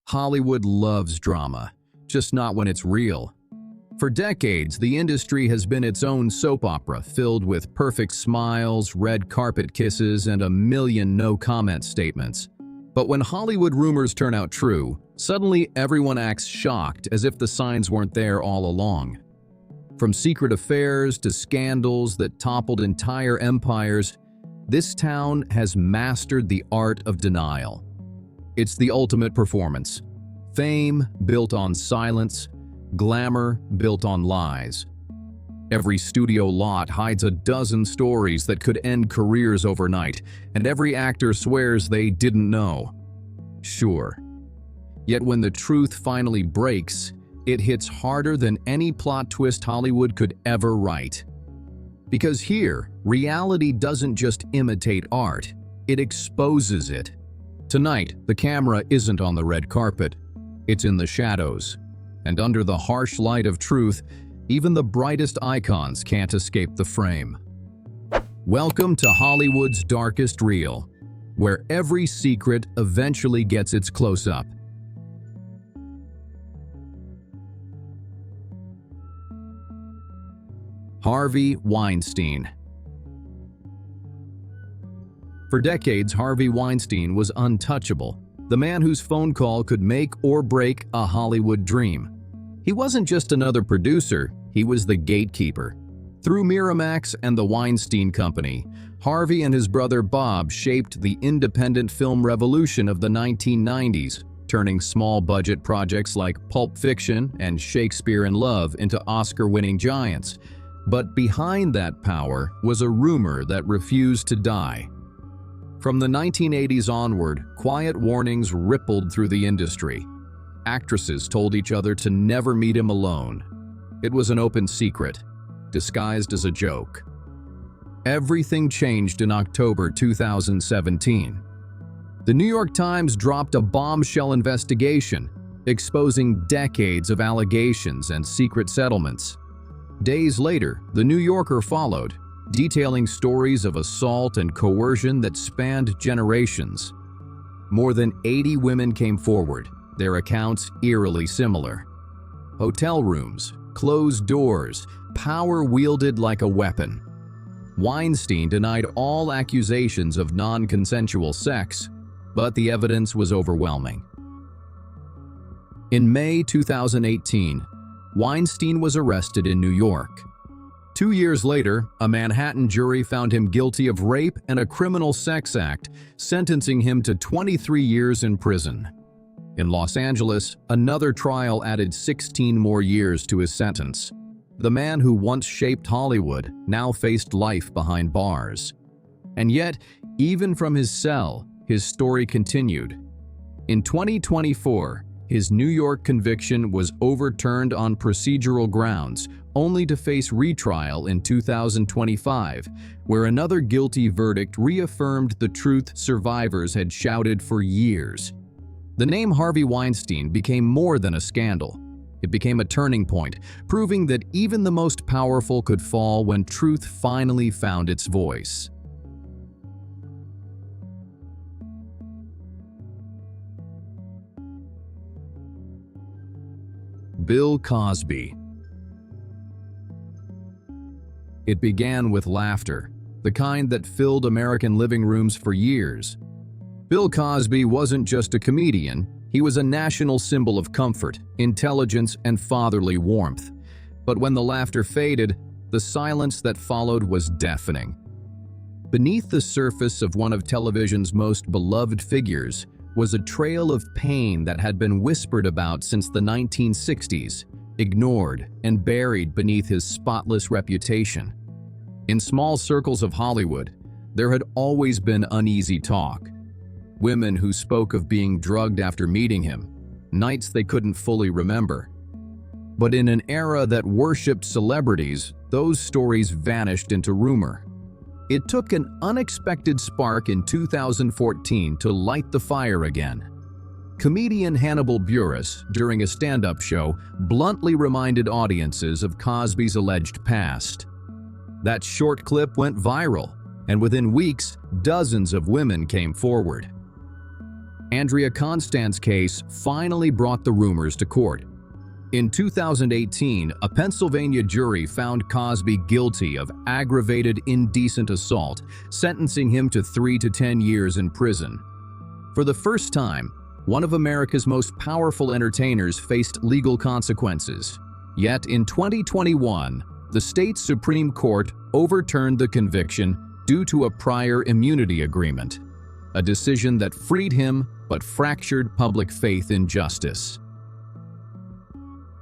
Hollywood loves drama, just not when it's real. For decades, the industry has been its own soap opera filled with perfect smiles, red carpet kisses, and a million no-comment statements. But when Hollywood rumors turn out true, suddenly everyone acts shocked as if the signs weren't there all along. From secret affairs to scandals that toppled entire empires, this town has mastered the art of denial. It's the ultimate performance. Fame built on silence, glamour built on lies. Every studio lot hides a dozen stories that could end careers overnight, and every actor swears they didn't know. Sure. Yet when the truth finally breaks, it hits harder than any plot twist Hollywood could ever write. Because here, reality doesn't just imitate art, it exposes it. Tonight, the camera isn't on the red carpet, it's in the shadows. And under the harsh light of truth, even the brightest icons can't escape the frame. Welcome to Hollywood's darkest reel, where every secret eventually gets its close-up. Harvey Weinstein. For decades, Harvey Weinstein was untouchable, the man whose phone call could make or break a Hollywood dream. He wasn't just another producer, he was the gatekeeper. Through Miramax and the Weinstein Company, Harvey and his brother Bob shaped the independent film revolution of the 1990s, turning small-budget projects like Pulp Fiction and Shakespeare in Love into Oscar-winning giants. But behind that power was a rumor that refused to die. From the 1980s onward, quiet warnings rippled through the industry. Actresses told each other to never meet him alone. It was an open secret, disguised as a joke. Everything changed in October 2017. The New York Times dropped a bombshell investigation, exposing decades of allegations and secret settlements. Days later, The New Yorker followed, detailing stories of assault and coercion that spanned generations. More than 80 women came forward, their accounts eerily similar. Hotel rooms, closed doors, power wielded like a weapon. Weinstein denied all accusations of non-consensual sex, but the evidence was overwhelming. In May 2018, Weinstein was arrested in New York. 2 years later, a Manhattan jury found him guilty of rape and a criminal sex act, sentencing him to 23 years in prison. In Los Angeles, another trial added 16 more years to his sentence. The man who once shaped Hollywood now faced life behind bars. And yet, even from his cell, his story continued. In 2024, his New York conviction was overturned on procedural grounds, only to face retrial in 2025, where another guilty verdict reaffirmed the truth survivors had shouted for years. The name Harvey Weinstein became more than a scandal. It became a turning point, proving that even the most powerful could fall when truth finally found its voice. Bill Cosby. It began with laughter, the kind that filled American living rooms for years. Bill Cosby wasn't just a comedian, he was a national symbol of comfort, intelligence, and fatherly warmth. But when the laughter faded, the silence that followed was deafening. Beneath the surface of one of television's most beloved figures was a trail of pain that had been whispered about since the 1960s, ignored and buried beneath his spotless reputation. In small circles of Hollywood, there had always been uneasy talk. Women who spoke of being drugged after meeting him, nights they couldn't fully remember. But in an era that worshipped celebrities, those stories vanished into rumor. It took an unexpected spark in 2014 to light the fire again. Comedian Hannibal Buress, during a stand-up show, bluntly reminded audiences of Cosby's alleged past. That short clip went viral, and within weeks, dozens of women came forward. Andrea Constand's case finally brought the rumors to court. In 2018, a Pennsylvania jury found Cosby guilty of aggravated indecent assault, sentencing him to 3 to 10 years in prison. For the first time, one of America's most powerful entertainers faced legal consequences. Yet in 2021, the state Supreme Court overturned the conviction due to a prior immunity agreement, a decision that freed him but fractured public faith in justice.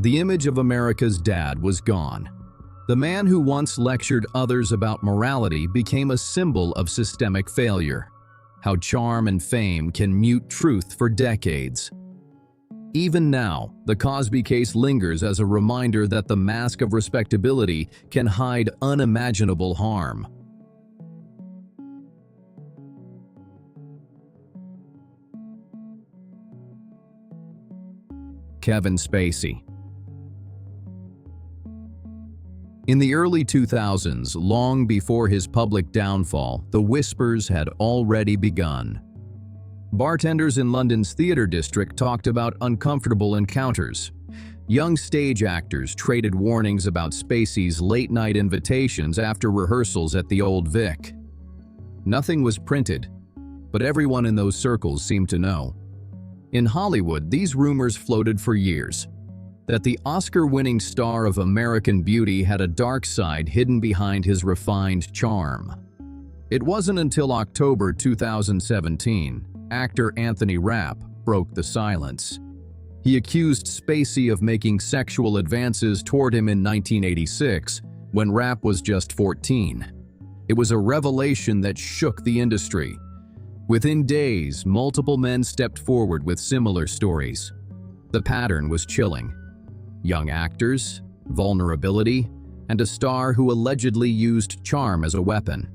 The image of America's dad was gone. The man who once lectured others about morality became a symbol of systemic failure. How charm and fame can mute truth for decades. Even now, the Cosby case lingers as a reminder that the mask of respectability can hide unimaginable harm. Kevin Spacey. In the early 2000s, long before his public downfall, the whispers had already begun. Bartenders in London's theatre district talked about uncomfortable encounters. Young stage actors traded warnings about Spacey's late-night invitations after rehearsals at the Old Vic. Nothing was printed, but everyone in those circles seemed to know. In Hollywood, these rumors floated for years. That the Oscar-winning star of American Beauty had a dark side hidden behind his refined charm. It wasn't until October 2017, actor Anthony Rapp broke the silence. He accused Spacey of making sexual advances toward him in 1986, when Rapp was just 14. It was a revelation that shook the industry. Within days, multiple men stepped forward with similar stories. The pattern was chilling. Young actors, vulnerability, and a star who allegedly used charm as a weapon.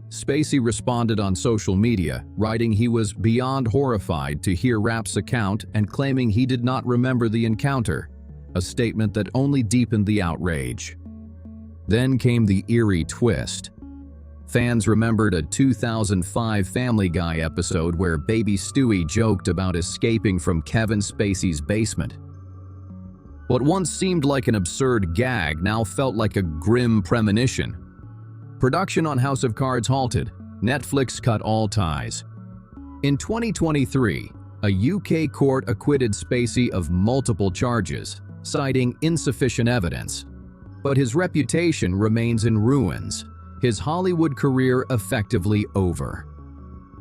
Spacey responded on social media, writing he was beyond horrified to hear Rapp's account and claiming he did not remember the encounter, a statement that only deepened the outrage. Then came the eerie twist. Fans remembered a 2005 Family Guy episode where Baby Stewie joked about escaping from Kevin Spacey's basement. What once seemed like an absurd gag now felt like a grim premonition. Production on House of Cards halted. Netflix cut all ties. In 2023, a UK court acquitted Spacey of multiple charges, citing insufficient evidence. But his reputation remains in ruins, his Hollywood career effectively over.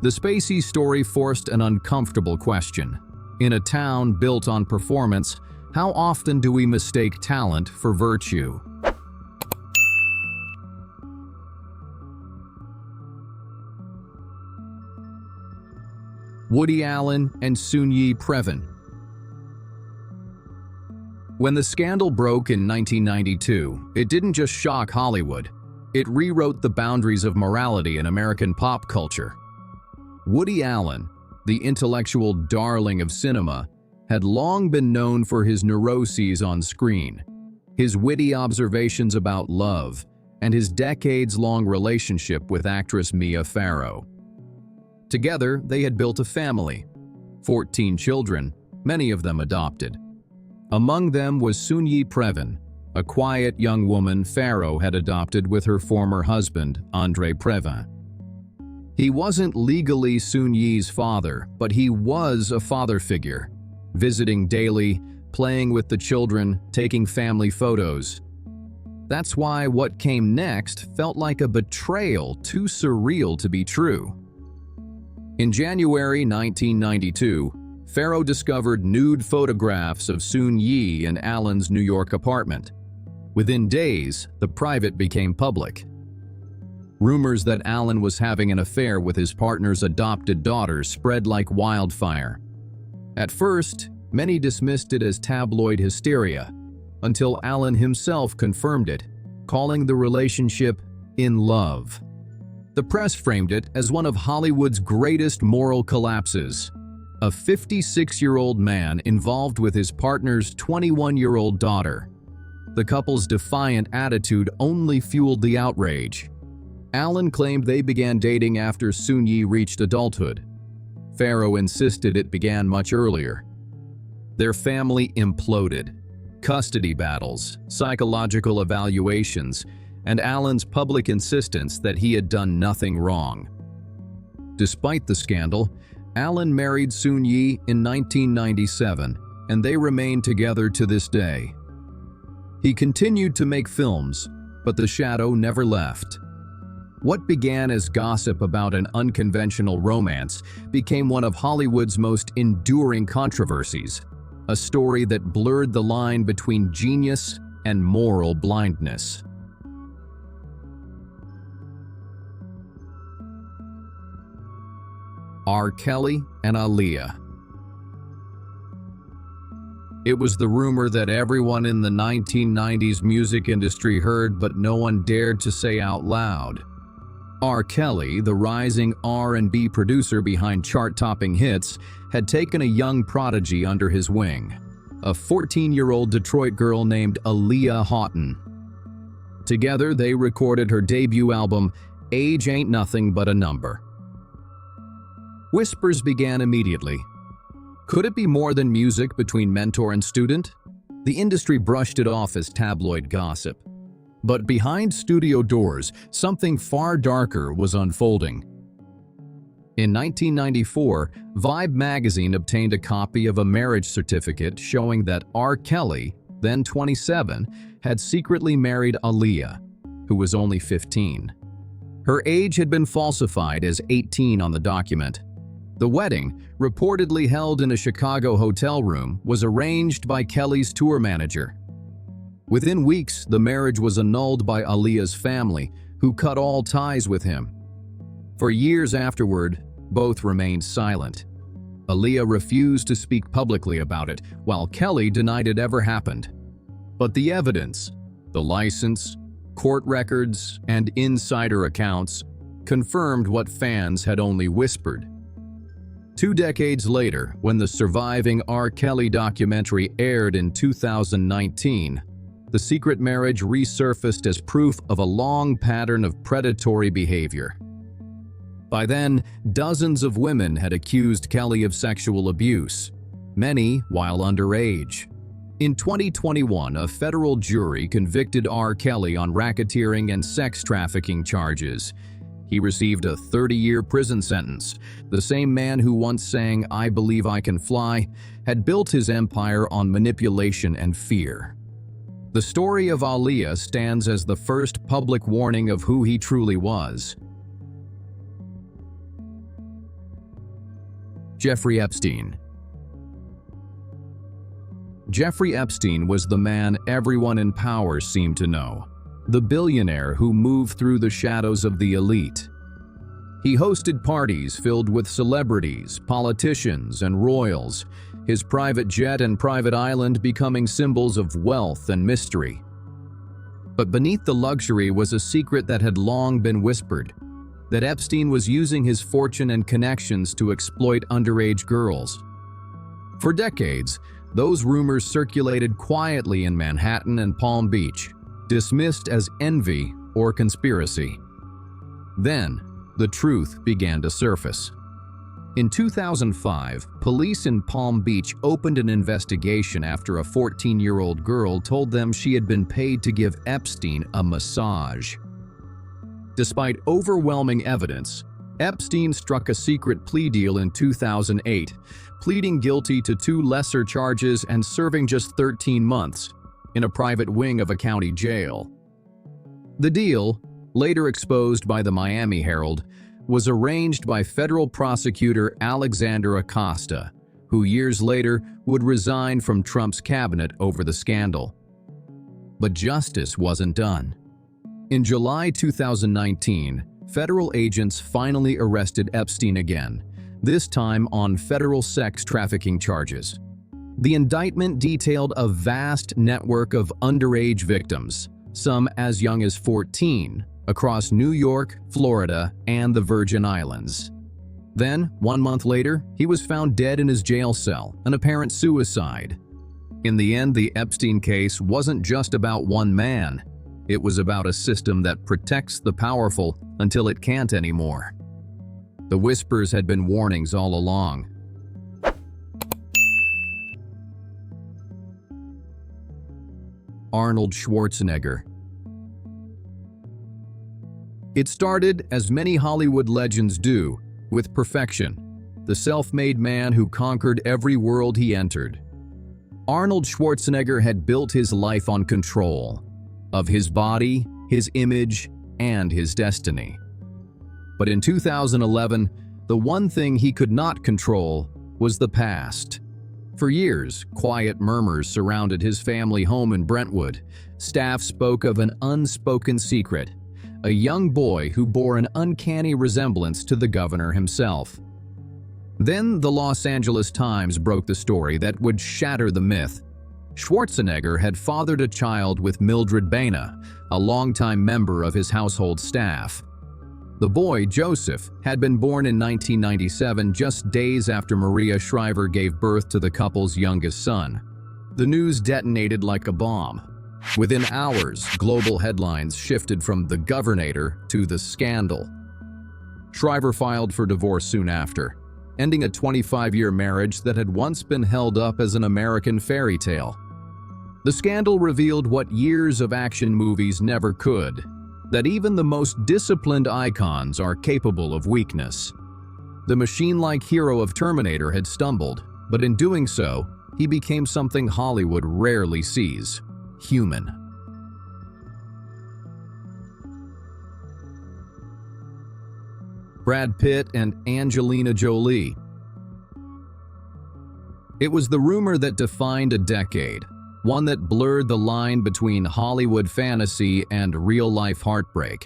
The Spacey story forced an uncomfortable question. In a town built on performance, how often do we mistake talent for virtue? Woody Allen and Soon-Yi Previn. When the scandal broke in 1992, it didn't just shock Hollywood. It rewrote the boundaries of morality in American pop culture. Woody Allen, the intellectual darling of cinema, had long been known for his neuroses on screen, his witty observations about love, and his decades-long relationship with actress Mia Farrow. Together, they had built a family, 14 children, many of them adopted. Among them was Soon-Yi Previn, a quiet young woman Farrow had adopted with her former husband, Andre Previn. He wasn't legally Soon-Yi's father, but he was a father figure, visiting daily, playing with the children, taking family photos. That's why what came next felt like a betrayal too surreal to be true. In January 1992, Farrow discovered nude photographs of Soon-Yi in Allen's New York apartment. Within days, the private became public. Rumors that Allen was having an affair with his partner's adopted daughter spread like wildfire. At first, many dismissed it as tabloid hysteria, until Allen himself confirmed it, calling the relationship in love. The press framed it as one of Hollywood's greatest moral collapses. A 56-year-old man involved with his partner's 21-year-old daughter. The couple's defiant attitude only fueled the outrage. Allen claimed they began dating after Soon-Yi reached adulthood. Farrow insisted it began much earlier. Their family imploded. Custody battles, psychological evaluations, and Allen's public insistence that he had done nothing wrong. Despite the scandal, Allen married Soon-Yi in 1997, and they remain together to this day. He continued to make films, but the shadow never left. What began as gossip about an unconventional romance became one of Hollywood's most enduring controversies, a story that blurred the line between genius and moral blindness. R. Kelly and Aaliyah. It was the rumor that everyone in the 1990s music industry heard, but no one dared to say out loud. R. Kelly, the rising R&B producer behind chart-topping hits, had taken a young prodigy under his wing, a 14-year-old Detroit girl named Aaliyah Houghton. Together, they recorded her debut album, Age Ain't Nothing But a Number. Whispers began immediately. Could it be more than music between mentor and student? The industry brushed it off as tabloid gossip. But behind studio doors, something far darker was unfolding. In 1994, Vibe magazine obtained a copy of a marriage certificate showing that R. Kelly, then 27, had secretly married Aaliyah, who was only 15. Her age had been falsified as 18 on the document. The wedding, reportedly held in a Chicago hotel room, was arranged by Kelly's tour manager. Within weeks, the marriage was annulled by Aaliyah's family, who cut all ties with him. For years afterward, both remained silent. Aaliyah refused to speak publicly about it, while Kelly denied it ever happened. But the evidence, the license, court records, and insider accounts confirmed what fans had only whispered. 2 decades later, when the surviving R. Kelly documentary aired in 2019, the secret marriage resurfaced as proof of a long pattern of predatory behavior. By then, dozens of women had accused Kelly of sexual abuse, many while underage. In 2021, a federal jury convicted R. Kelly on racketeering and sex trafficking charges. He received a 30-year prison sentence. The same man who once sang, "I Believe I Can Fly," had built his empire on manipulation and fear. The story of Aaliyah stands as the first public warning of who he truly was. Jeffrey Epstein. Jeffrey Epstein was the man everyone in power seemed to know, the billionaire who moved through the shadows of the elite. He hosted parties filled with celebrities, politicians, and royals, his private jet and private island becoming symbols of wealth and mystery. But beneath the luxury was a secret that had long been whispered, that Epstein was using his fortune and connections to exploit underage girls. For decades, those rumors circulated quietly in Manhattan and Palm Beach, dismissed as envy or conspiracy. Then, the truth began to surface. In 2005, police in Palm Beach opened an investigation after a 14-year-old girl told them she had been paid to give Epstein a massage. Despite overwhelming evidence, Epstein struck a secret plea deal in 2008, pleading guilty to 2 lesser charges and serving just 13 months in a private wing of a county jail. The deal, later exposed by the Miami Herald, was arranged by federal prosecutor Alexander Acosta, who years later would resign from Trump's cabinet over the scandal. But justice wasn't done. In July 2019, federal agents finally arrested Epstein again, this time on federal sex trafficking charges. The indictment detailed a vast network of underage victims, some as young as 14, across New York, Florida, and the Virgin Islands. Then, 1 month later, he was found dead in his jail cell, an apparent suicide. In the end, the Epstein case wasn't just about one man. It was about a system that protects the powerful until it can't anymore. The whispers had been warnings all along. Arnold Schwarzenegger. It started, as many Hollywood legends do, with perfection, the self-made man who conquered every world he entered. Arnold Schwarzenegger had built his life on control of his body, his image, and his destiny. But in 2011, the one thing he could not control was the past. For years, quiet murmurs surrounded his family home in Brentwood. Staff spoke of an unspoken secret, a young boy who bore an uncanny resemblance to the governor himself. Then the Los Angeles Times broke the story that would shatter the myth. Schwarzenegger had fathered a child with Mildred Baena, a longtime member of his household staff. The boy, Joseph, had been born in 1997, just days after Maria Shriver gave birth to the couple's youngest son. The news detonated like a bomb. Within hours, global headlines shifted from the Governator to the scandal. Shriver filed for divorce soon after, ending a 25-year marriage that had once been held up as an American fairy tale. The scandal revealed what years of action movies never could, that even the most disciplined icons are capable of weakness. The machine-like hero of Terminator had stumbled, but in doing so, he became something Hollywood rarely sees: human. Brad Pitt and Angelina Jolie. It was the rumor that defined a decade, one that blurred the line between Hollywood fantasy and real-life heartbreak.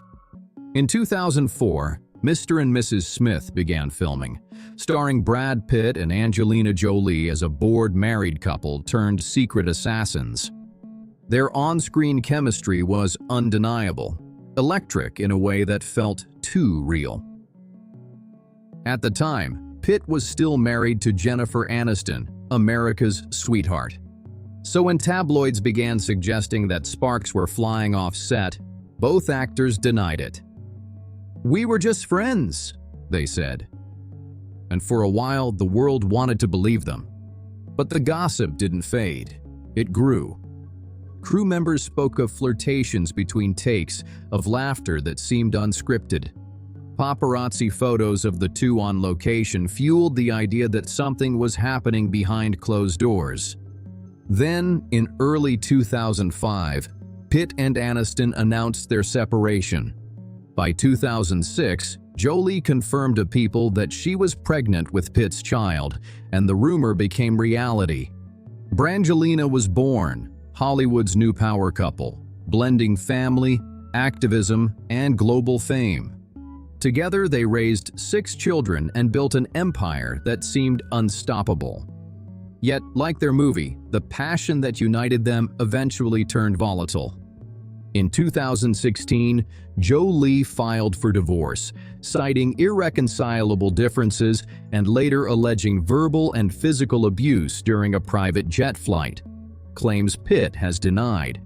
In 2004, Mr. and Mrs. Smith began filming, starring Brad Pitt and Angelina Jolie as a bored married couple turned secret assassins. Their on-screen chemistry was undeniable, electric in a way that felt too real. At the time, Pitt was still married to Jennifer Aniston, America's sweetheart. So when tabloids began suggesting that sparks were flying off set, both actors denied it. "We were just friends," they said. And for a while, the world wanted to believe them. But the gossip didn't fade. It grew. Crew members spoke of flirtations between takes, of laughter that seemed unscripted. Paparazzi photos of the two on location fueled the idea that something was happening behind closed doors. Then, in early 2005, Pitt and Aniston announced their separation. By 2006, Jolie confirmed to People that she was pregnant with Pitt's child, and the rumor became reality. Brangelina was born, Hollywood's new power couple, blending family, activism, and global fame. Together, they raised 6 children and built an empire that seemed unstoppable. Yet, like their movie, the passion that united them eventually turned volatile. In 2016, Jolie filed for divorce, citing irreconcilable differences and later alleging verbal and physical abuse during a private jet flight, claims Pitt has denied.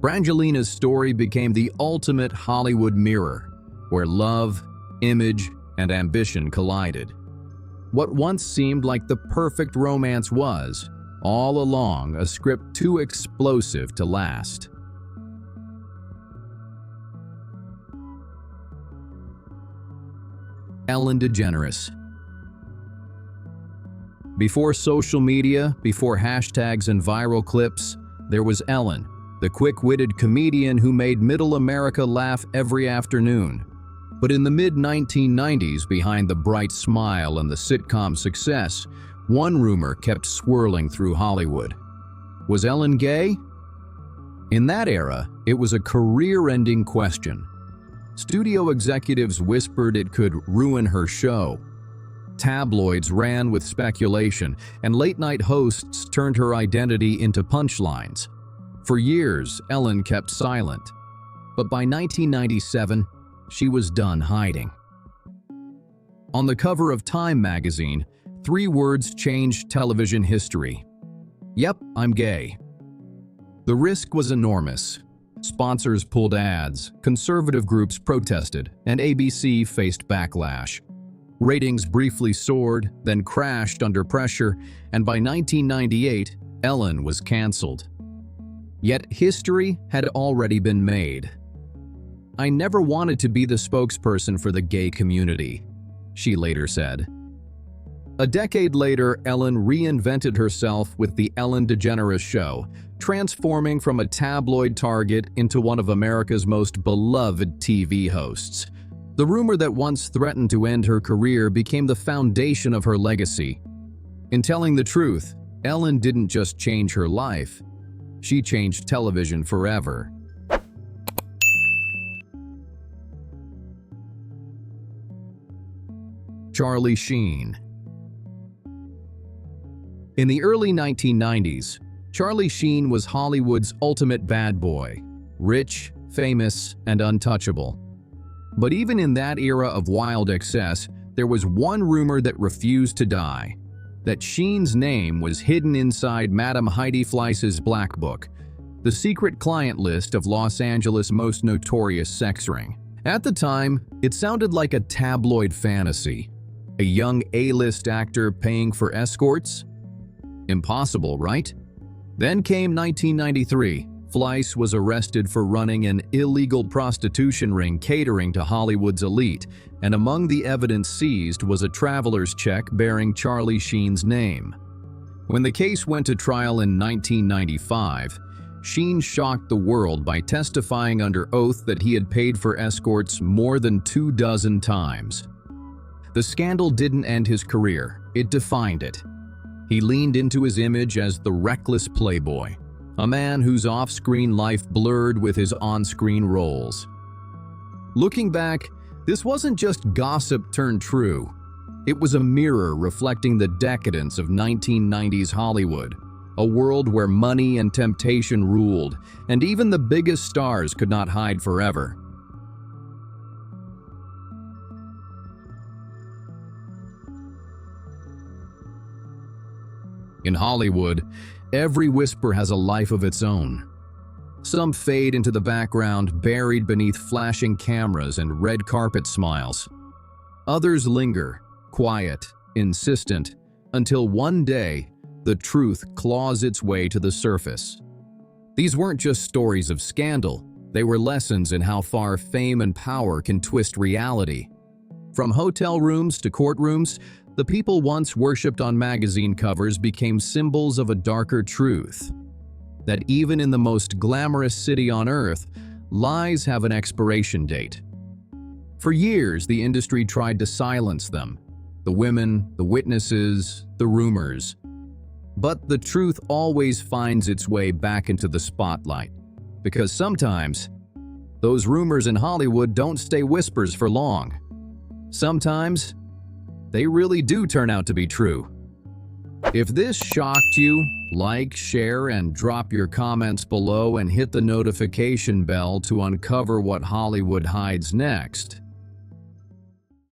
Brangelina's story became the ultimate Hollywood mirror, where love, image, and ambition collided. What once seemed like the perfect romance was, all along, a script too explosive to last. Ellen DeGeneres. Before social media, before hashtags and viral clips, there was Ellen, the quick-witted comedian who made middle America laugh every afternoon. But in the mid-1990s, behind the bright smile and the sitcom success, one rumor kept swirling through Hollywood. Was Ellen gay? In that era, it was a career-ending question. Studio executives whispered it could ruin her show. Tabloids ran with speculation, and late-night hosts turned her identity into punchlines. For years, Ellen kept silent. But by 1997, she was done hiding. On the cover of Time magazine, 3 words changed television history. "Yep, I'm gay." The risk was enormous. Sponsors pulled ads, conservative groups protested, and ABC faced backlash. Ratings briefly soared, then crashed under pressure, and by 1998, Ellen was canceled. Yet history had already been made. "I never wanted to be the spokesperson for the gay community," she later said. A decade later, Ellen reinvented herself with The Ellen DeGeneres Show, transforming from a tabloid target into one of America's most beloved TV hosts. The rumor that once threatened to end her career became the foundation of her legacy. In telling the truth, Ellen didn't just change her life, she changed television forever. Charlie Sheen. In the early 1990s, Charlie Sheen was Hollywood's ultimate bad boy, rich, famous, and untouchable. But even in that era of wild excess, there was one rumor that refused to die: that Sheen's name was hidden inside Madame Heidi Fleiss's Black Book, the secret client list of Los Angeles' most notorious sex ring. At the time, it sounded like a tabloid fantasy. A young A-list actor paying for escorts? Impossible, right? Then came 1993. Fleiss was arrested for running an illegal prostitution ring catering to Hollywood's elite, and among the evidence seized was a traveler's check bearing Charlie Sheen's name. When the case went to trial in 1995, Sheen shocked the world by testifying under oath that he had paid for escorts more than 24 times. The scandal didn't end his career, it defined it. He leaned into his image as the reckless playboy, a man whose off-screen life blurred with his on-screen roles. Looking back, this wasn't just gossip turned true. It was a mirror reflecting the decadence of 1990s Hollywood, a world where money and temptation ruled, and even the biggest stars could not hide forever. In Hollywood, every whisper has a life of its own. Some fade into the background, buried beneath flashing cameras and red carpet smiles. Others linger, quiet, insistent, until one day, the truth claws its way to the surface. These weren't just stories of scandal, they were lessons in how far fame and power can twist reality. From hotel rooms to courtrooms, the people once worshipped on magazine covers became symbols of a darker truth. That even in the most glamorous city on earth, lies have an expiration date. For years, the industry tried to silence them. The women, the witnesses, the rumors. But the truth always finds its way back into the spotlight. Because sometimes, those rumors in Hollywood don't stay whispers for long. Sometimes, they really do turn out to be true. If this shocked you, like, share, and drop your comments below and hit the notification bell to uncover what Hollywood hides next.